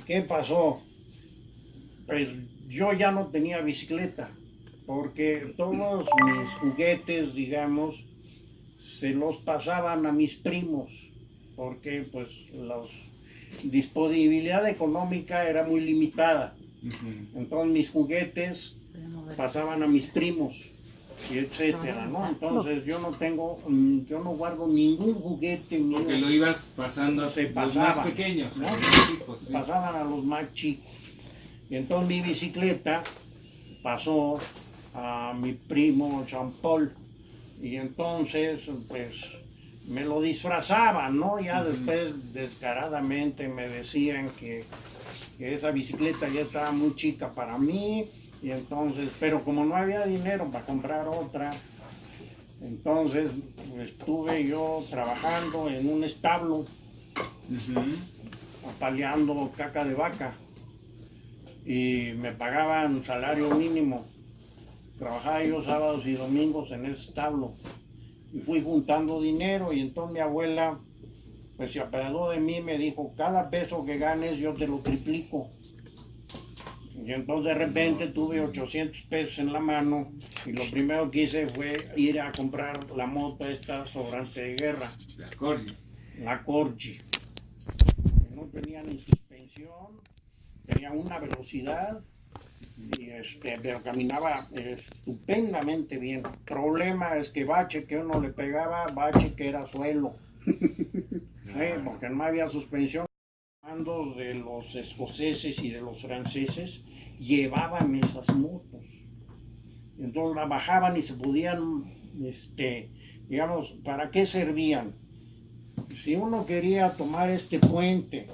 ¿Qué pasó? Pues yo ya no tenía bicicleta, porque todos mis juguetes, digamos, se los pasaban a mis primos, porque pues la disponibilidad económica era muy limitada. Entonces mis juguetes pasaban a mis primos, y etcétera, ¿no? Entonces yo no guardo ningún juguete mío. Porque lo ibas pasando a los más pequeños, ¿no? Chicos, sí. Pasaban a los más chicos. Y entonces mi bicicleta pasó a mi primo Jean Paul. Y entonces, pues, me lo disfrazaban, ¿no? Ya después, descaradamente, me decían que esa bicicleta ya estaba muy chica para mí. Y entonces, pero como no había dinero para comprar otra, entonces estuve yo trabajando en un establo, apaleando caca de vaca, y me pagaban salario mínimo. Trabajaba yo sábados y domingos en ese establo, y fui juntando dinero, y entonces mi abuela pues se apiadó de mí, me dijo: cada peso que ganes yo te lo triplico. Y entonces de repente tuve 800 pesos en la mano, y lo primero que hice fue ir a comprar la moto esta sobrante de guerra. La Corgi. La Corgi. No tenía ni suspensión, tenía una velocidad, pero caminaba estupendamente bien. El problema es que bache que uno le pegaba, bache que era suelo. Porque no había suspensión. De los escoceses y de los franceses llevaban esas motos, entonces la bajaban y se podían, digamos, ¿para qué servían? Si uno quería tomar este puente,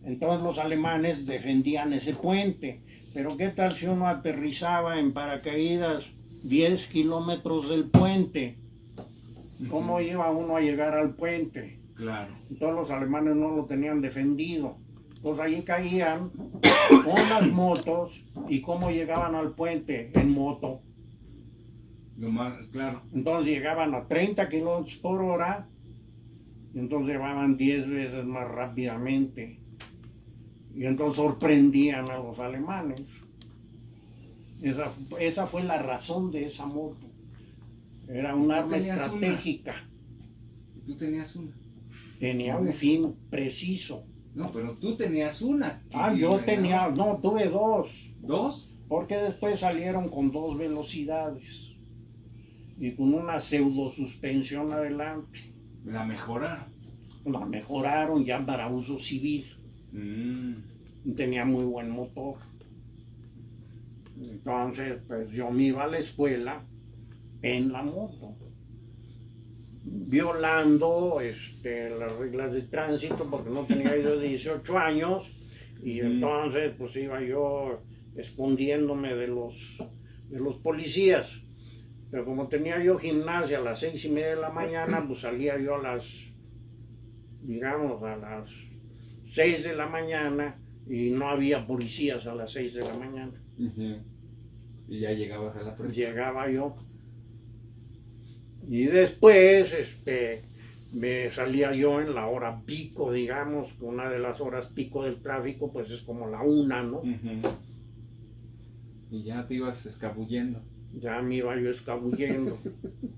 entonces los alemanes defendían ese puente, pero ¿qué tal si uno aterrizaba en paracaídas 10 kilómetros del puente? ¿Cómo iba uno a llegar al puente? Claro. Entonces los alemanes no lo tenían defendido. Entonces allí caían con las motos, y ¿cómo llegaban al puente? En moto. Lo más, claro. Entonces llegaban a 30 kilómetros por hora, y entonces llevaban 10 veces más rápidamente. Y entonces sorprendían a los alemanes. Esa fue la razón de esa moto. Era un arma estratégica. ¿Tú tenías una? Tenía un fin preciso. No, pero tú tenías una. Yo tenía, no, tuve dos. ¿Dos? Porque después salieron con 2 velocidades y con una pseudo suspensión adelante. ¿La mejoraron? La mejoraron ya para uso civil. Tenía muy buen motor. Entonces, pues yo me iba a la escuela en la moto, violando las reglas de tránsito, porque no tenía yo 18 años, y entonces pues iba yo escondiéndome de los policías. Pero como tenía yo gimnasia a las 6:30 de la mañana, pues salía yo a las 6 de la mañana, y no había policías a las 6 de la mañana. Y ya llegabas a la prensa. Llegaba yo. Y después me salía yo en la hora pico, digamos, una de las horas pico del tráfico, pues es como la 1, ¿no? Y ya te ibas escabullendo. Ya me iba yo escabullendo.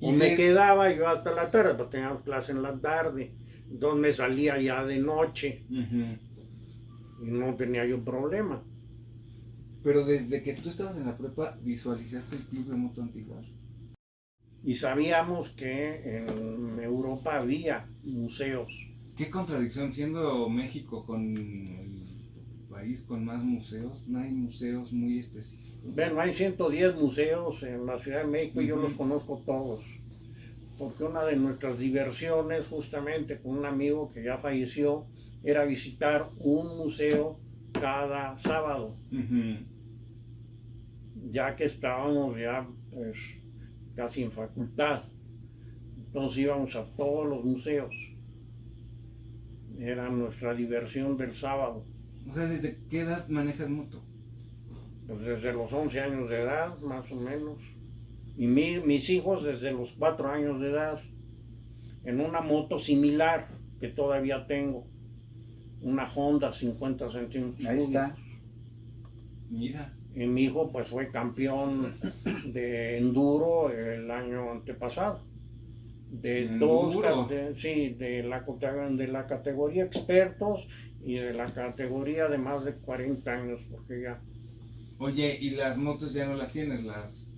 Y me quedaba yo hasta la tarde, porque teníamos clase en la tarde. Entonces me salía ya de noche. Y no tenía yo problema. Pero desde que tú estabas en la prepa, ¿visualizaste el Club de Moto Antiguar? Y sabíamos que en Europa había museos. Qué contradicción, siendo México con el país con más museos, no hay museos muy específicos. Bueno, hay 110 museos en la Ciudad de México, y yo los conozco todos. Porque una de nuestras diversiones, justamente con un amigo que ya falleció, era visitar un museo cada sábado. Ya que estábamos ya pues casi en facultad, entonces íbamos a todos los museos. Era nuestra diversión del sábado. O sea, ¿desde qué edad manejas moto? Pues desde los 11 años de edad, más o menos. Y mis hijos desde los 4 años de edad, en una moto similar que todavía tengo. una Honda 50 centímetros Ahí está. Mira. Y mi hijo pues fue campeón de enduro el año antepasado. De ¿Enduro? sí, de la categoría expertos y de la categoría de más de 40 años, porque ya Oye, ¿y las motos ya no las tienes? Las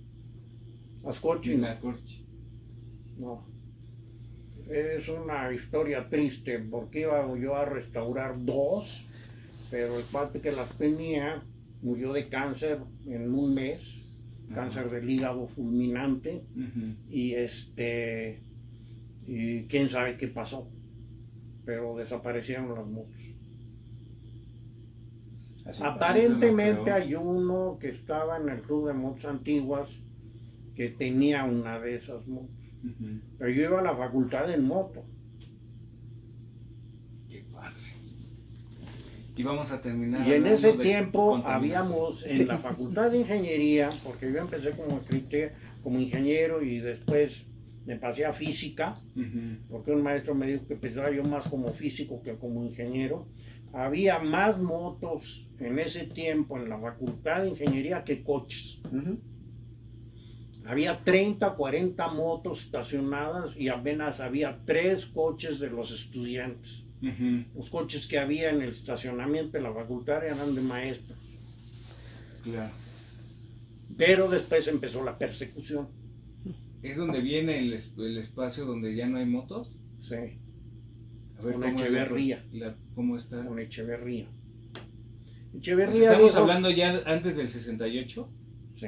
coches sin no, la Corchi. no. Es una historia triste porque iba yo a restaurar dos, pero el cuate que las tenía murió de cáncer en un mes, cáncer del hígado fulminante, Ujú. y quién sabe qué pasó, pero desaparecieron las motos. Así Aparentemente pasa. hay uno que estaba en el club de motos antiguas que tenía una de esas motos. Ujú. Pero yo iba a la facultad en moto. Qué padre. Y vamos a terminar. Y en hablando ese de tiempo contaminación. habíamos en Sí. la facultad de ingeniería, porque yo empecé como ingeniero y después me pasé a física, Ujú. porque un maestro me dijo que pensaba yo más como físico que como ingeniero. Había más motos en ese tiempo en la facultad de ingeniería que coches. Ujú. Había 30, 40 motos estacionadas y apenas había 3 coches de los estudiantes. Ujú. Los coches que había en el estacionamiento de la facultad eran de maestros. Claro. Pero después empezó la persecución. ¿Es donde viene el espacio donde ya no hay motos? Sí, A ver, Con ¿cómo es Echeverría. ¿Cómo está? con Echeverría. Pues Echeverría estamos dijo, hablando ya antes del 68. sí.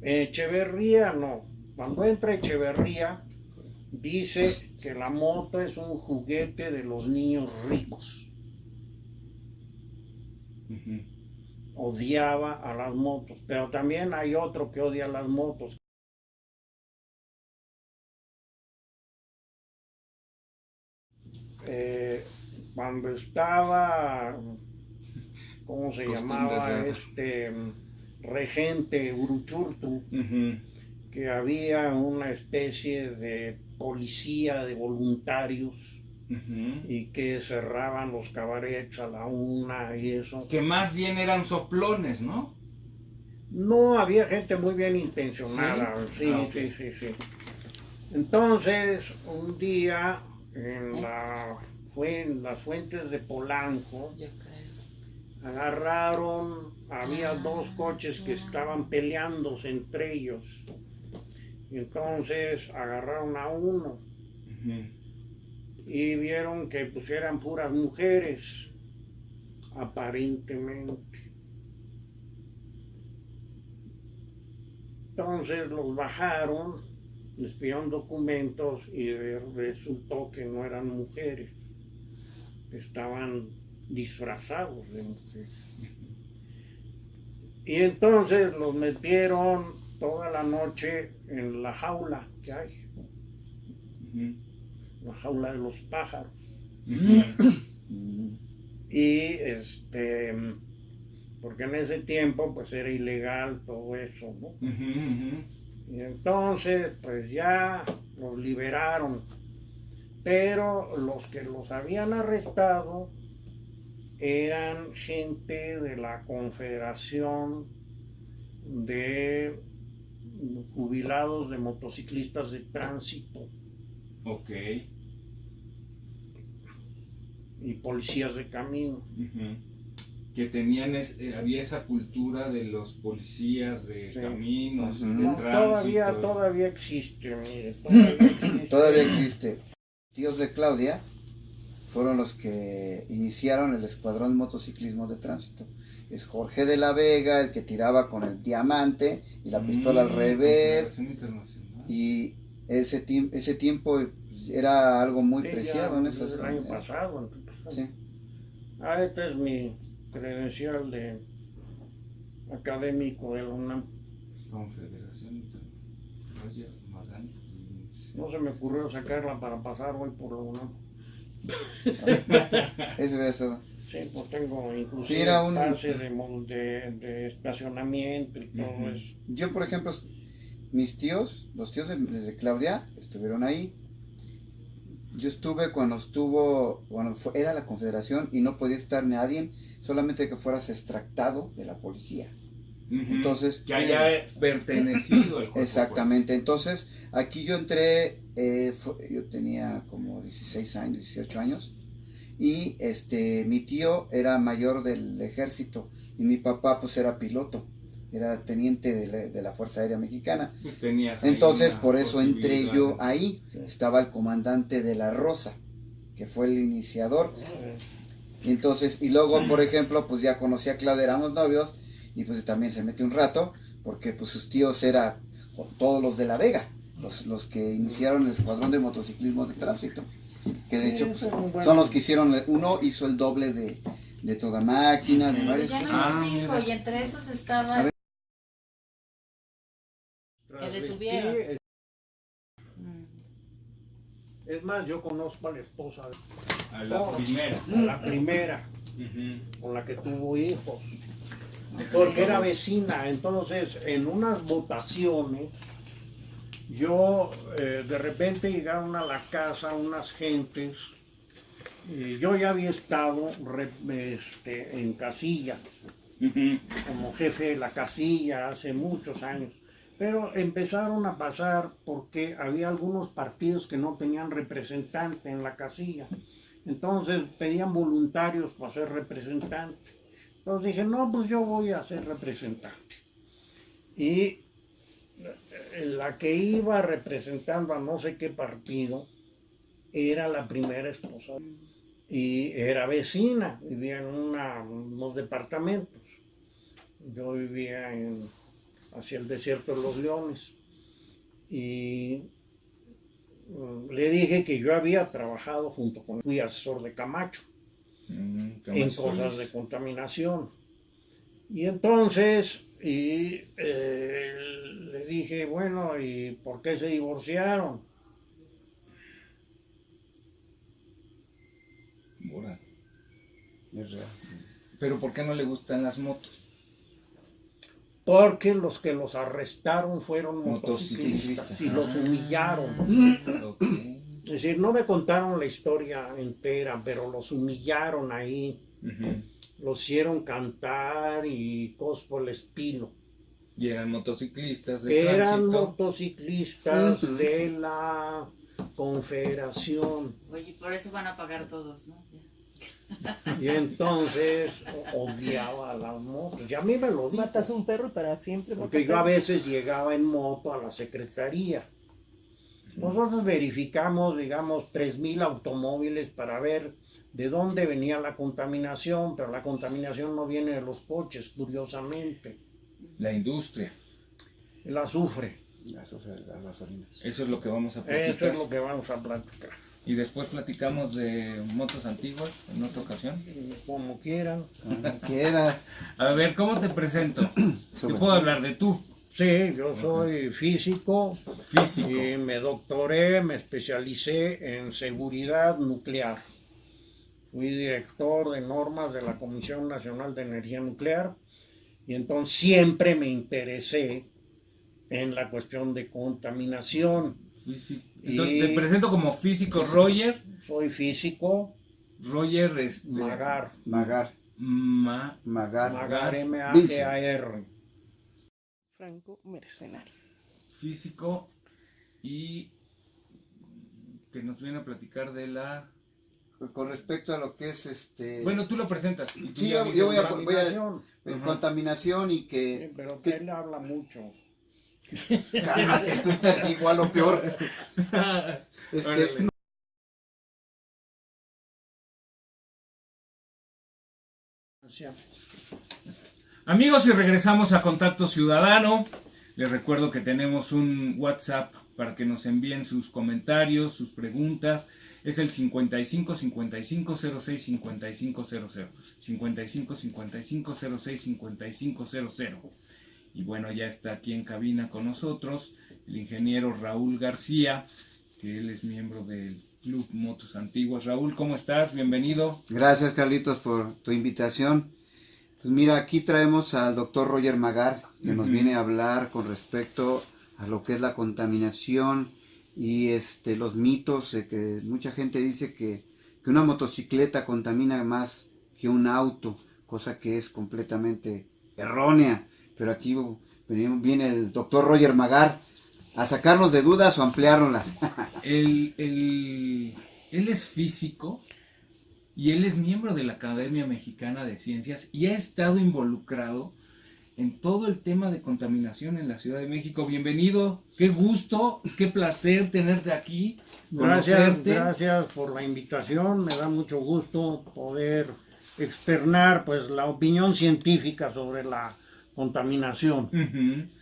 Echeverría no. Cuando entra Echeverría, dice que la moto es un juguete de los niños ricos. Ujú. Odiaba a las motos, pero también hay otro que odia las motos. Eh, Cuando estaba, ¿cómo se Costumbres llamaba? raras. Regente Uruchurtu, Ujú. que había una especie de policía de voluntarios Ujú. y que cerraban los cabarets a la 1 y eso. Que más bien eran soplones, ¿no? No, había gente muy bien intencionada, ¿Sí? sí, Ah, ok. sí. Entonces, un día fue en las fuentes de Polanco, había 2 coches que estaban peleándose entre ellos. Y entonces agarraron a uno Ujú. y vieron que pues eran puras mujeres, aparentemente. Entonces los bajaron, les pidieron documentos y resultó que no eran mujeres, estaban disfrazados de mujeres. Y entonces los metieron toda la noche en la jaula que hay, Ujú. la jaula de los pájaros. Ujú. Y porque en ese tiempo pues era ilegal todo eso, ¿no? Ujú. Ujú. Y entonces pues ya los liberaron, pero los que los habían arrestado eran gente de la Confederación de Jubilados de Motociclistas de Tránsito Ok. y policías de camino. Ujú. Que tenían había esa cultura de los policías de Sí. caminos, Ujú. de No, tránsito. todavía existe, mire, todavía existe. Todavía existe. Tíos de Claudia fueron los que iniciaron el escuadrón motociclismo de tránsito. Es Jorge de la Vega el que tiraba con el diamante y la pistola al revés. Confederación Internacional. Y ese tiempo era algo muy Sí, preciado ya, en esas. el año pasado, antepasado. Sí. Esta es mi credencial de académico de la UNAM. Confederación Internacional. Roger Magán. No se me ocurrió sacarla para pasar hoy por la UNAM. Eso es todo. Sí, pues tengo Sí, inclusive era un- pase de estacionamiento y todo Ujú. eso. Yo, por ejemplo, mis tíos, los tíos de Claudia, estuvieron ahí. Yo estuve cuando era la Confederación y no podía estar nadie, solamente que fueras extractado de la policía. Entonces, que haya pertenecido al cuerpo. Exactamente, entonces aquí yo entré, yo tenía como 16 años, 18 años, y mi tío era mayor del ejército y mi papá pues era piloto, era teniente de la Fuerza Aérea Mexicana. Pues tenías Entonces por eso entré yo ahí, estaba el comandante de la Rosa, que fue el iniciador. Entonces, y luego por ejemplo pues ya conocí a Claudia, éramos novios, y pues también se metió un rato, porque pues sus tíos eran todos los de La Vega, los que iniciaron el escuadrón de motociclismo de tránsito, que de hecho pues, son los que hicieron, uno hizo el doble de Toda Máquina, de varias Ya cosas. no nos dijo, y entre esos estaba que detuvieron. Es más, yo conozco a la esposa de A la primera. a la primera, con la que tuvo hijos, porque era vecina. Entonces, en unas votaciones, yo de repente llegaron a la casa unas gentes. Yo ya había estado en casilla, como jefe de la casilla hace muchos años, pero empezaron a pasar porque había algunos partidos que no tenían representante en la casilla. Entonces pedían voluntarios para ser representante. Entonces dije, no, pues yo voy a ser representante. Y la que iba representando a no sé qué partido era la primera esposa. Y era vecina, vivía en unos departamentos. Yo vivía hacia el desierto de los Leones. Y le dije que yo había trabajado junto con, fui asesor de Camacho en cosas de contaminación. Y entonces le dije, bueno, ¿y por qué se divorciaron? Pero ¿por qué no le gustan las motos? Porque los que los arrestaron fueron motociclistas y los humillaron. Okay. Es decir, no me contaron la historia entera, pero los humillaron ahí. Los hicieron cantar y cosas por el estilo. Y eran motociclistas de Eran tránsito. motociclistas de la Confederación. Oye, por eso van a pagar todos, ¿no? Y entonces odiaba las motos. Y a mí me lo dijo. Matas un perro y para siempre. Porque yo a veces llegaba en moto a la secretaría. Nosotros verificamos, digamos, 3,000 automóviles para ver de dónde venía la contaminación, pero la contaminación no viene de los coches, curiosamente. La industria. El azufre. Las gasolinas. Eso es lo que vamos a platicar. Eso es lo que vamos a platicar. Y después platicamos de motos antiguas en otra ocasión. Como quieran. Como quiera. A ver, ¿cómo te presento? Te puedo hablar de tú. Sí, yo soy físico. Físico. Y me doctoré, me especialicé en seguridad nuclear. Fui director de normas de la Comisión Nacional de Energía Nuclear. Y entonces siempre me interesé en la cuestión de contaminación. Físico. Entonces, te presento como físico Roger. Soy físico. Roger Magar. Magar. Magar, Vincent. M-A-G-A-R. Franco mercenario. Físico y que nos viene a platicar de la... Con respecto a lo que es Bueno, tú lo presentas. Y tú Sí, ya yo voy a... Contaminación. Contaminación y Sí, que... pero que él habla mucho. Cálmate, tú estás igual o peor. Órale. Amigos, y regresamos a Contacto Ciudadano. Les recuerdo que tenemos un WhatsApp para que nos envíen sus comentarios, sus preguntas. Es el 55 55 06 55 00. 55 55 06 55 00. Y bueno, ya está aquí en cabina con nosotros el ingeniero Raúl García, que él es miembro del Club Motos Antiguas. Raúl, ¿cómo estás? Bienvenido. Gracias, Carlitos, por tu invitación. Pues mira, aquí traemos al doctor Roger Magar, que nos viene a hablar con respecto a lo que es la contaminación y los mitos, que mucha gente dice que una motocicleta contamina más que un auto, cosa que es completamente errónea, pero aquí viene el doctor Roger Magar a sacarnos de dudas o ampliárnoslas. Él es físico y él es miembro de la Academia Mexicana de Ciencias y ha estado involucrado en todo el tema de contaminación en la Ciudad de México. Bienvenido, qué gusto, qué placer tenerte aquí, conocerte. Gracias por la invitación, me da mucho gusto poder externar pues la opinión científica sobre la contaminación,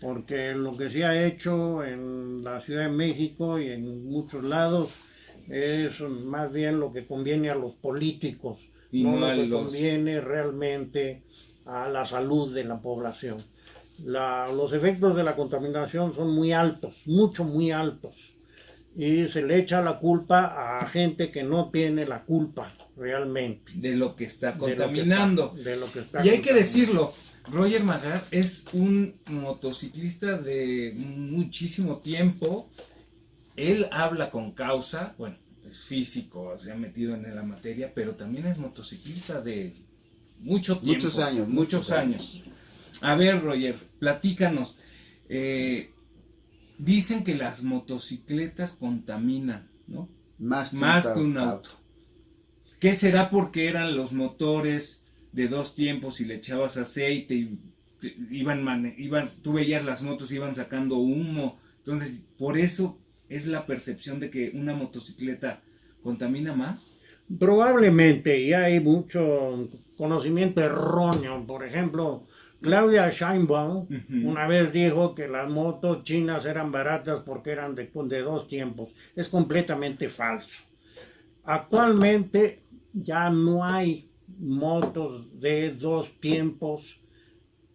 porque lo que se ha hecho en la Ciudad de México y en muchos lados es más bien lo que conviene a los políticos, Y no no a lo que los- conviene realmente a la salud de la población. Los efectos de la contaminación son muy altos, muy altos, y se le echa la culpa a gente que no tiene la culpa realmente de lo que está de lo que contaminando. está- de lo que está Y hay que contaminando. decirlo, Roger Magar es un motociclista de muchísimo tiempo. Él habla con causa, bueno, es físico, se ha metido en la materia, pero también es motociclista de mucho tiempo. Muchos años. A ver, Roger, platícanos. Dicen que las motocicletas contaminan, ¿no? Más Que un auto. ¿Qué será porque eran los motores de 2 tiempos y le echabas aceite y tú veías las motos iban sacando humo? Entonces, por eso es la percepción de que una motocicleta contamina más. Probablemente, y hay mucho conocimiento erróneo. Por ejemplo, Claudia Sheinbaum una vez dijo que las motos chinas eran baratas porque eran de 2 tiempos. Es completamente falso. Actualmente ya no hay motos de 2 tiempos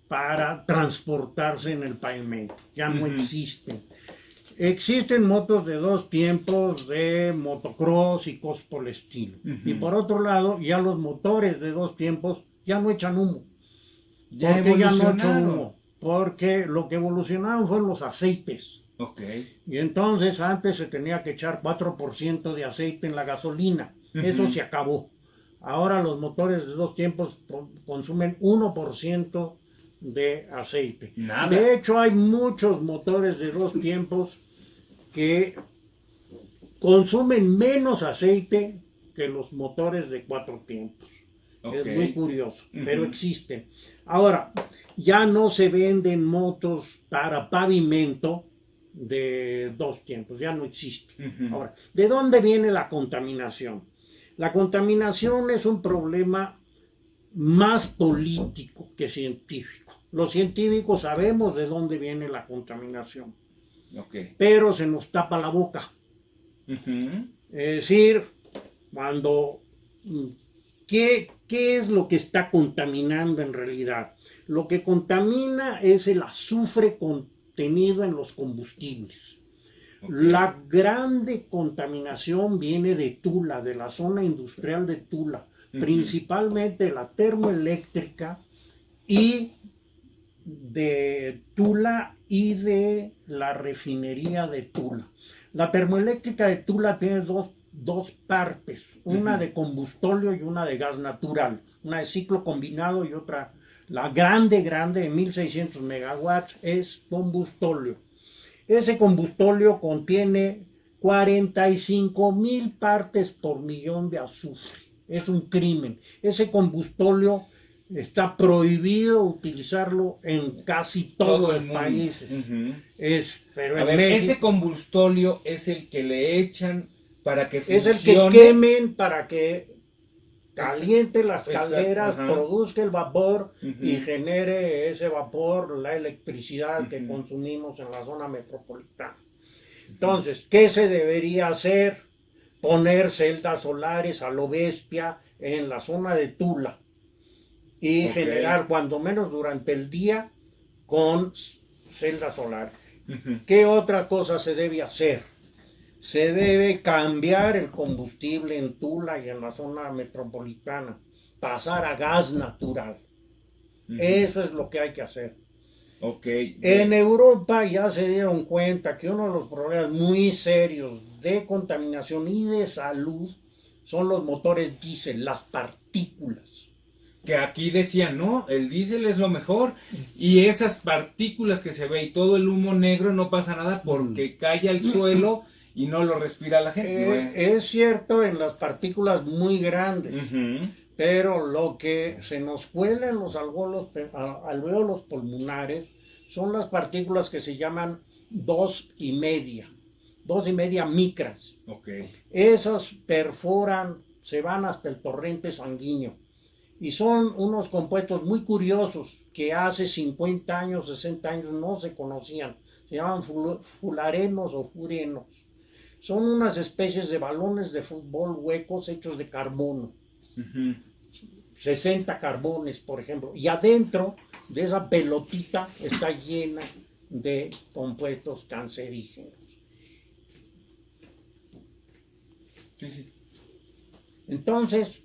para transportarse en el pavimento. Ya no existen. Existen motos de 2 tiempos de motocross y cosas por el estilo. Y por otro lado, ya los motores de 2 tiempos ya no echan humo. Ya Porque ya no echan evolucionaron. humo. Porque lo que evolucionaron fueron los aceites. Ok. Y entonces antes se tenía que echar 4% de aceite en la gasolina. Eso se acabó. Ahora los motores de 2 tiempos consumen 1% de aceite. Nada. De hecho, hay muchos motores de 2 tiempos que consumen menos aceite que los motores de 4 tiempos. Ok. Es muy curioso, pero existen. Ahora, ya no se venden motos para pavimento de 2 tiempos, ya no existen. Ahora, ¿de dónde viene la contaminación? La contaminación es un problema más político que científico. Los científicos sabemos de dónde viene la contaminación, pero se nos tapa la boca. Es decir, ¿qué es lo que está contaminando en realidad? Lo que contamina es el azufre contenido en los combustibles. La grande contaminación viene de Tula, de la zona industrial de Tula, principalmente la termoeléctrica y de Tula y de la refinería de Tula. La termoeléctrica de Tula tiene dos partes, una de combustóleo y una de gas natural, una de ciclo combinado y otra, la grande de 1600 megawatts es combustóleo. Ese combustóleo contiene 45,000 partes por millón de azufre. Es un crimen. Ese combustóleo está prohibido utilizarlo en casi todos los países. Pero en México, ese combustóleo es el que le echan para que es el funcione. que quemen para que caliente las calderas, produzca el vapor y genere ese vapor la electricidad que consumimos en la zona metropolitana. Entonces, ¿qué se debería hacer? Poner celdas solares a lo bestia en la zona de Tula y generar cuando menos durante el día con celdas solares. ¿Qué otra cosa se debe hacer? Se debe cambiar el combustible en Tula y en la zona metropolitana, pasar a gas natural. Eso es lo que hay que hacer. Ok. En Europa ya se dieron cuenta que uno de los problemas muy serios de contaminación y de salud son los motores diésel, las partículas. Que aquí decían, no, el diésel es lo mejor y esas partículas que se ve y todo el humo negro no pasa nada porque cae al suelo y no lo respira la gente. Es cierto en las partículas muy grandes, Ujú. pero lo que se nos cuela en los alvéolos pulmonares son las partículas que se llaman 2,5 micras. Ok. Esas perforan, se van hasta el torrente sanguíneo. Y son unos compuestos muy curiosos que hace 50 años, 60 años no se conocían. Se llaman fularenos o furenos. Son unas especies de balones de fútbol huecos hechos de carbono. Ujú. 60 carbones, por ejemplo. Y adentro de esa pelotita está llena de compuestos cancerígenos. Sí, sí. Entonces,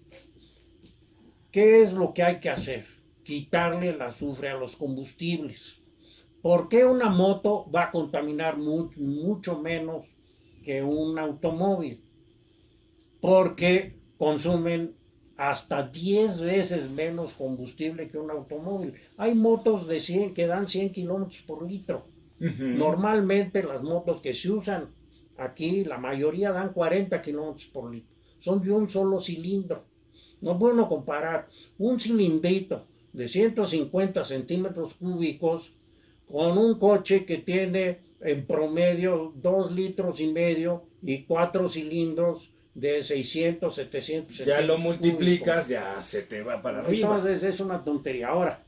¿qué es lo que hay que hacer? Quitarle el azufre a los combustibles. ¿Por qué una moto va a contaminar mucho menos que un automóvil? Porque consumen hasta 10 veces menos combustible que un automóvil. Hay motos de 100 que dan 100 kilómetros por litro. Ujú. Normalmente las motos que se usan aquí, la mayoría dan 40 kilómetros por litro. Son de un solo cilindro. No es bueno comparar un cilindrito de 150 centímetros cúbicos con un coche que tiene en promedio 2,5 litros y 4 cilindros de 600, 700 Ya centímetros lo multiplicas, cúbicos. ya se te va para arriba. Entonces es una tontería. Ahora,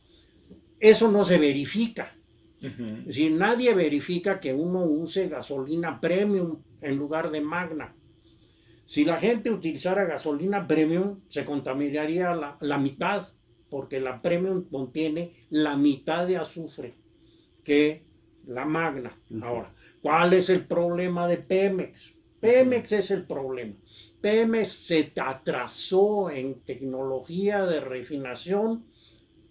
eso no se verifica. Ujú. Es decir, nadie verifica que uno use gasolina premium en lugar de magna. Si la gente utilizara gasolina premium, se contaminaría la mitad, porque la premium contiene la mitad de azufre que la magna. Ahora, ¿cuál es el problema de Pemex? Pemex es el problema. Pemex se atrasó en tecnología de refinación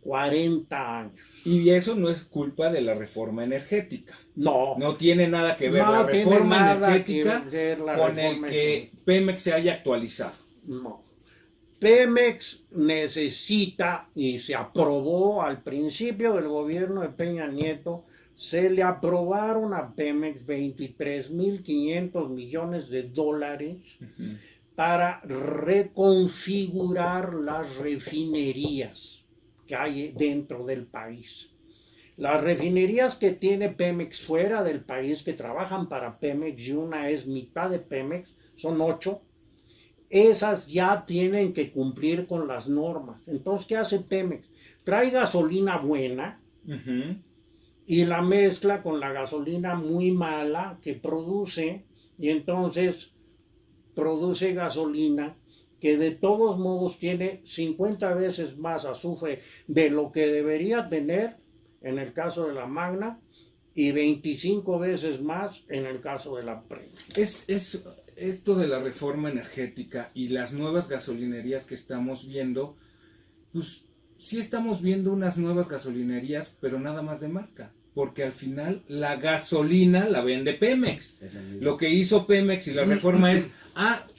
40 años. Y eso no es culpa de la reforma energética. No, No tiene nada que ver No la tiene reforma nada energética que ver la con reforma el que Pemex se haya actualizado. no. Pemex necesita, y se aprobó al principio del gobierno de Peña Nieto, se le aprobaron a Pemex 23.500 millones de dólares para reconfigurar las refinerías que hay dentro del país. Las refinerías que tiene Pemex fuera del país, que trabajan para Pemex, y una es mitad de Pemex, son 8, esas ya tienen que cumplir con las normas. Entonces, ¿qué hace Pemex? Trae gasolina buena Ujú. y la mezcla con la gasolina muy mala que produce, y entonces produce gasolina que de todos modos tiene 50 veces más azufre de lo que debería tener en el caso de la magna y 25 veces más en el caso de la premium. Es esto de la reforma energética y las nuevas gasolinerías que estamos viendo, pues sí estamos viendo unas nuevas gasolinerías, pero nada más de marca. Porque al final la gasolina la vende Pemex. Lo que hizo Pemex y la reforma es,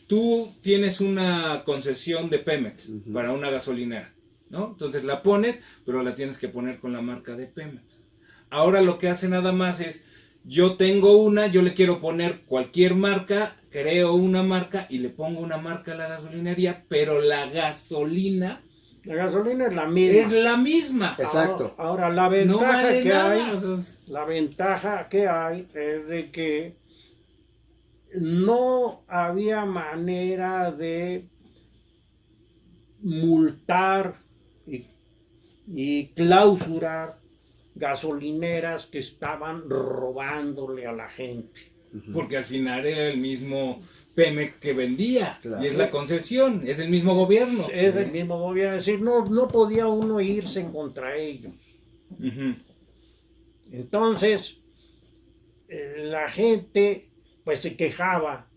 tú tienes una concesión de Pemex para una gasolinera, ¿no? Entonces la pones, pero la tienes que poner con la marca de Pemex. Ahora lo que hace nada más es, yo tengo yo le quiero poner cualquier marca, creo una marca y le pongo una marca a la gasolinería, pero la gasolina La gasolina es la misma. es la misma. Exacto. Ahora, la No ventaja vale que nada. hay, O sea, la ventaja que hay es de que no había manera de multar y clausurar gasolineras que estaban robándole a la gente. porque al final era el mismo Pemex que vendía. Claro. Y es la concesión, es el mismo gobierno. Es el mismo gobierno, es decir, no podía uno irse en contra ellos. Ujú. Entonces, la gente pues se quejaba.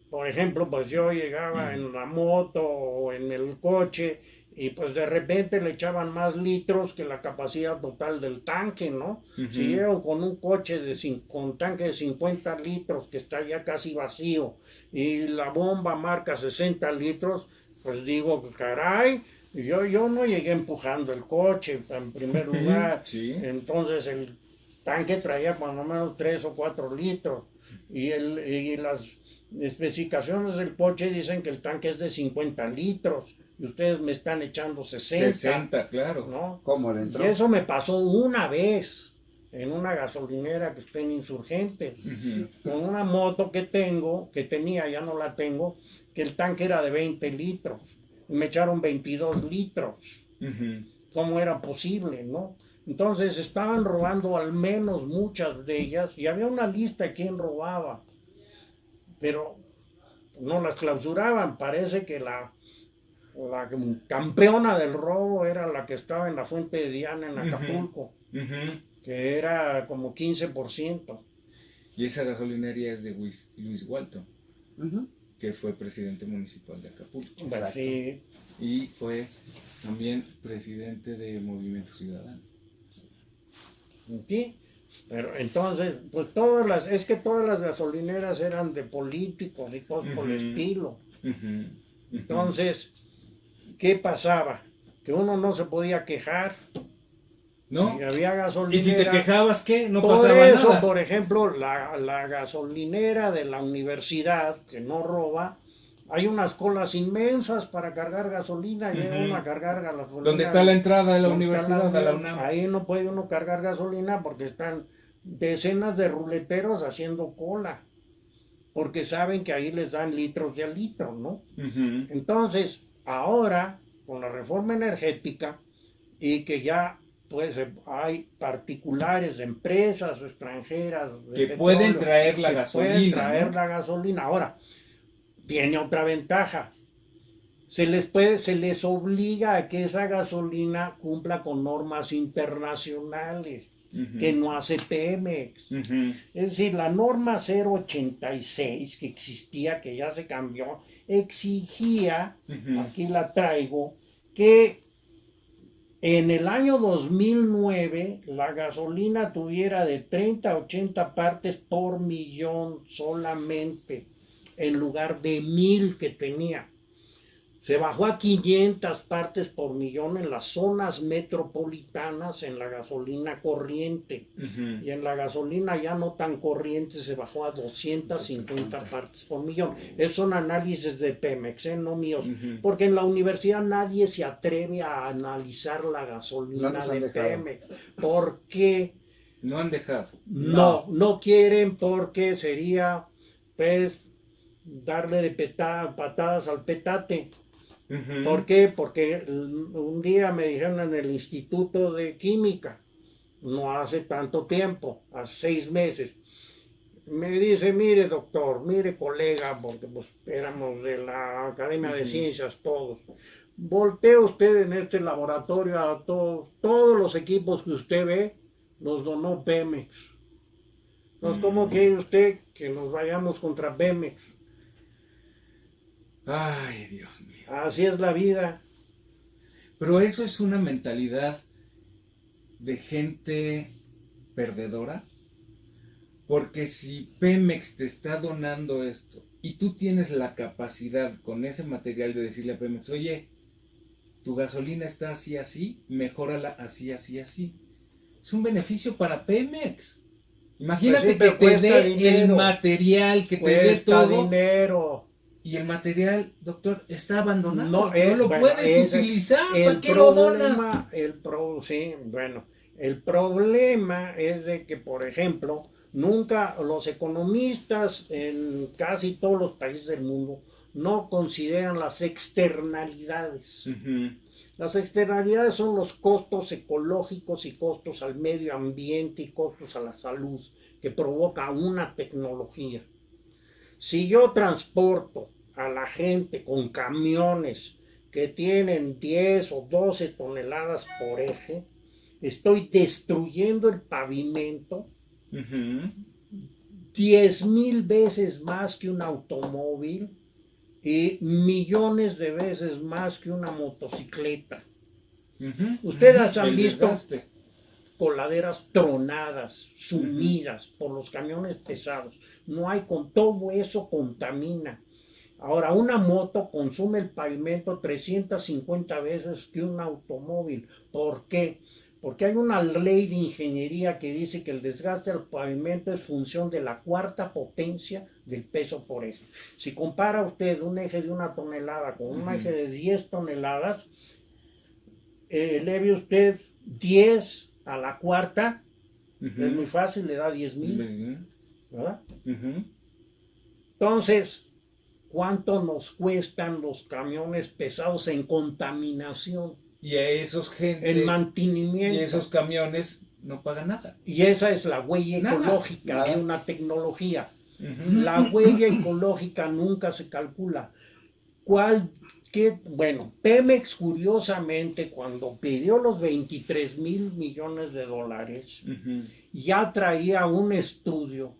Por ejemplo, pues yo llegaba en la moto o en el coche y pues de repente le echaban más litros que la capacidad total del tanque, ¿no? Ujú. Si llegan con un coche con tanque de 50 litros que está ya casi vacío y la bomba marca 60 litros, pues digo, caray, yo no llegué empujando el coche en primer lugar, Sí. entonces el tanque traía por lo menos 3 o 4 litros y las especificaciones del coche dicen que el tanque es de 50 litros y ustedes me están echando 60, 60, claro. ¿no? ¿Cómo le Y entró? eso me pasó una vez en una gasolinera que está en Insurgentes, Ujú. con una moto que tenía, ya no la tengo, que el tanque era de 20 litros y me echaron 22 litros. Ujú. ¿Cómo era posible, no? Entonces estaban robando al menos muchas de ellas y había una lista de quién robaba, pero no las clausuraban. Parece que la campeona del robo era la que estaba en la Fuente de Diana en Acapulco, Ujú. que era como 15%. Y esa gasolinería es de Luis Walton, Ujú. que fue presidente municipal de Acapulco. Bueno, Exacto. sí, Y fue también presidente de Movimiento Ciudadano. sí. Pero entonces, pues es que todas las gasolineras eran de políticos y cosas por el Ujú. estilo. Ujú. Entonces, ¿qué pasaba? Que uno no se podía quejar. ¿No? Y había gasolinera. ¿Y si te quejabas qué? No Por pasaba eso, nada. por ejemplo, la gasolinera de la universidad, que no roba, hay unas colas inmensas para cargar gasolina. Llega Ujú. uno a cargar gasolina. ¿Dónde está la entrada de la ¿Dónde está universidad, de la UNAM? Ahí no puede uno cargar gasolina porque están decenas de ruleteros haciendo cola. Porque saben que ahí les dan litros de a litro, ¿no? Ujú. Entonces, ahora, con la reforma energética, y que ya pues hay particulares, empresas extranjeras de Que petróleo, pueden traer la que gasolina, pueden traer ¿no? la gasolina. Ahora, tiene otra ventaja. Se les obliga a que esa gasolina cumpla con normas internacionales, Ujú. que no hace Pemex. Ujú. Es decir, la norma 086 que existía, que ya se cambió, exigía, Ujú. aquí la traigo, que en el año 2009 la gasolina tuviera de 30 a 80 partes por millón solamente, en lugar de 1000 que tenía. Se bajó a 500 partes por millón en las zonas metropolitanas en la gasolina corriente. Ujú. Y en la gasolina ya no tan corriente se bajó a 250 partes por millón. Esos son análisis de Pemex, no míos. Ujú. Porque en la universidad nadie se atreve a analizar la No gasolina nos han de dejado. Pemex. ¿Por qué? No han dejado. No quieren, porque sería pues darle de patadas al petate. Ujú. ¿Por qué? Porque un día me dijeron en el Instituto de Química, no hace tanto tiempo, hace 6 meses, me dice, mire doctor, mire colega, porque pues éramos de la Academia de Ujú. Ciencias todos, voltee usted en este laboratorio a todos los equipos que usted ve, los donó Pemex. Entonces, ¿cómo quiere usted que nos vayamos contra Pemex? Ay, Dios mío. Así es la vida. Pero eso es una mentalidad de gente perdedora. Porque si Pemex te está donando esto y tú tienes la capacidad con ese material de decirle a Pemex, oye, tu gasolina está así, así, mejórala así, así, así. Es un beneficio para Pemex. Imagínate Pues sí, pero que te cuesta dé el dinero. material, que te dé Cuesta todo. dinero. Y el material, doctor, está abandonado. No, No lo bueno, puedes ese es utilizar. el ¿Para qué lo donas? problema, sí, bueno, el problema es de que, por ejemplo, nunca los economistas en casi todos los países del mundo no consideran las externalidades. Ujú. Las externalidades son los costos ecológicos y costos al medio ambiente y costos a la salud que provoca una tecnología. Si yo transporto a la gente con camiones que tienen 10 o 12 toneladas por eje, estoy destruyendo el pavimento Ujú. 10,000 veces más que un automóvil y millones de veces más que una motocicleta. Ustedes han visto coladeras tronadas, sumidas por los camiones pesados. No hay, con todo eso contamina. Ahora, una moto consume el pavimento 350 veces que un automóvil. ¿Por qué? Porque hay una ley de ingeniería que dice que el desgaste del pavimento es función de la cuarta potencia del peso por eje. Si compara usted un eje de 1 tonelada con un eje de 10 toneladas, eleve usted 10 a la cuarta, es muy fácil, le da 10,000, ¿verdad? Entonces, ¿cuánto nos cuestan los camiones pesados en contaminación? Y a esos gente, El mantenimiento. y esos camiones no pagan nada. Y esa es la huella ecológica de una tecnología. La huella ecológica nunca se calcula. Bueno, Pemex, curiosamente, cuando pidió los 23,000 millones de dólares, ya traía un estudio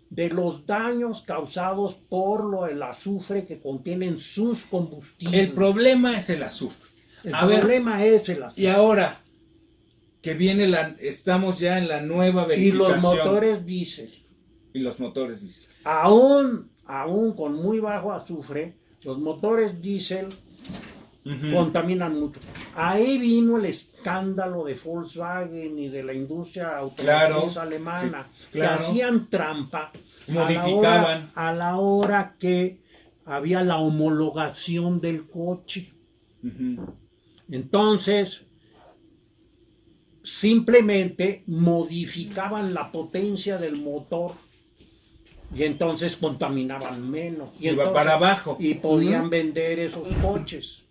de los daños causados por el azufre que contienen sus combustibles. El problema es el azufre. El problema es el azufre. Y ahora que viene estamos ya en la nueva Y verificación. los motores diésel. Y los motores diésel. Aún con muy bajo azufre, los motores diésel contaminan mucho. Ahí vino el escándalo de Volkswagen y de la industria automotriz alemana, que hacían trampa, modificaban a la hora que había la homologación del coche. Entonces, simplemente modificaban la potencia del motor y entonces contaminaban menos. Y iba para abajo. Y podían vender esos coches.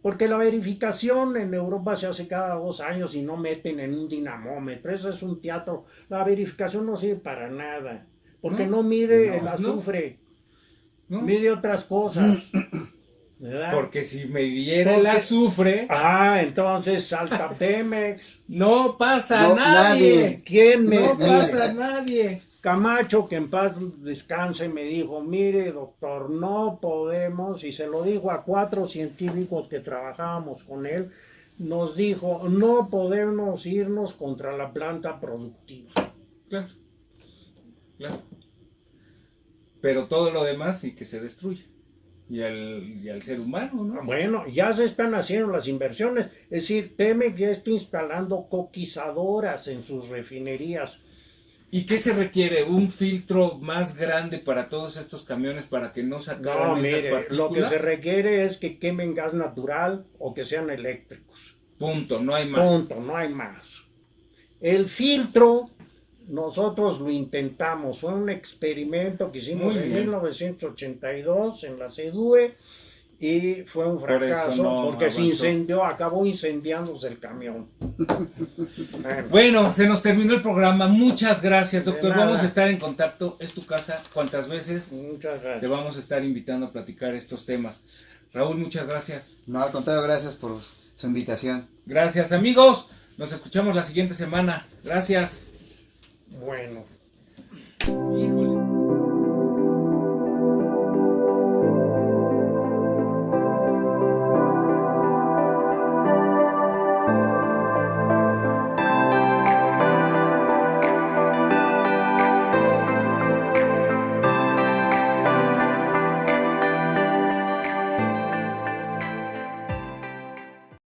Porque la verificación en Europa se hace cada 2 años y no meten en un dinamómetro. Eso es un teatro. La verificación no sirve para nada. Porque no mide el azufre. Mide otras cosas. ¿Verdad? Porque si me diera el azufre... entonces salta Pemex. No pasa nadie. No pasa nadie. Camacho, que en paz descanse, me dijo, mire doctor, no podemos, y se lo dijo a 4 científicos que trabajábamos con él, nos dijo, no podemos irnos contra la planta productiva. Claro. Pero todo lo demás y que se destruye. Y al ser humano, ¿no? Bueno, ya se están haciendo las inversiones, es decir, Pemex ya está instalando coquizadoras en sus refinerías. ¿Y qué se requiere? ¿Un filtro más grande para todos estos camiones para que no se acaben esas partículas? Lo que se requiere es que quemen gas natural o que sean eléctricos. Punto, no hay más. Punto, no hay más. El filtro, nosotros lo intentamos, fue un experimento que hicimos en 1982 en la CEDUE y fue un fracaso porque se incendió, acabó incendiándose el camión. Bueno, se nos terminó el programa. Muchas gracias, doctor. Vamos a estar en contacto. Es tu casa. ¿Cuántas veces? Muchas gracias. Te vamos a estar invitando a platicar estos temas. Raúl, muchas gracias. No, al contrario, gracias por su invitación. Gracias, amigos. Nos escuchamos la siguiente semana. Gracias. Bueno. Hijo.